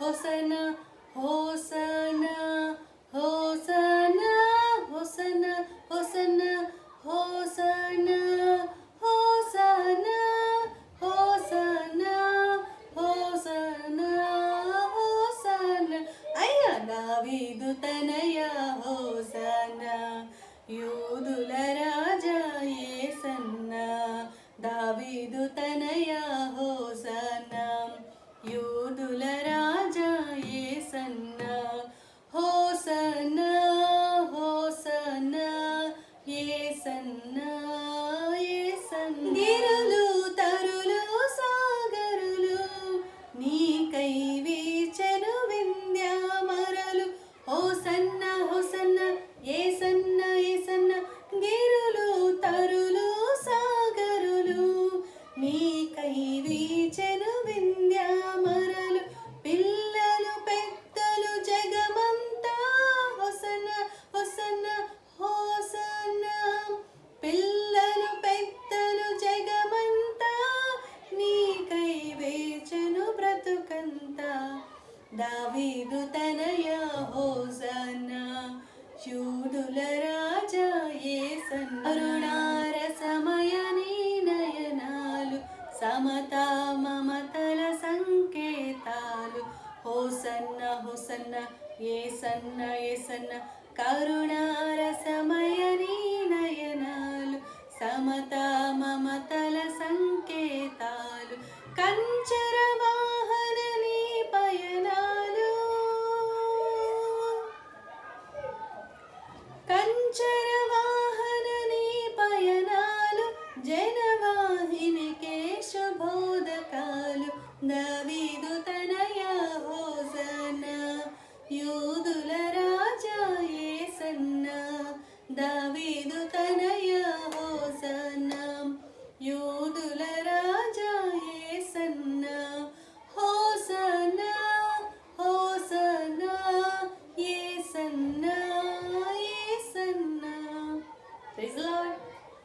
hosanna hosanna hosanna hosanna hosanna hosanna hosanna hosanna hosanna hosanna అయ్యా దావీదు తనయ hosanna యూదుల రాజా యేసన్నా దావీదు తనయ హోసనా యూదుల రాజా యేసన్నా హోసనా హోసనా యేసన్నా యేసన్నా గిరులు తరులు సాగరులు నీకై వీచెను వింధ్యామరలు హోసన్నా హోసన్నా యేసన్నా యేసన్నా గిరులు తరులు సాగరులు నీకై వీచెను వింధ్యామరలు పిల్లలు పెద్దలు జగమంతా హోసన్నా హోసన్నా హోసన్నా పిల్లలు పెద్దలు జగమంతా నీకై వేచెను బ్రతుకంతా దావీదు తనయ హోసన్నా యూదుల రాజా యేసన్నా అరుణారసమయ నీ నయనాలు సమతా మమతల సంకేతాలు హోసన్నా హోసన్నా యేసన్నా యేసన్నా కరుణారసమయ నీ నయనాలు సమతా మమతల సంకేతాలు కంచర వాహన నీ పయనాలు కంచర వాహన నీ పయనాలు జనవాహినికే శుభోదకాలు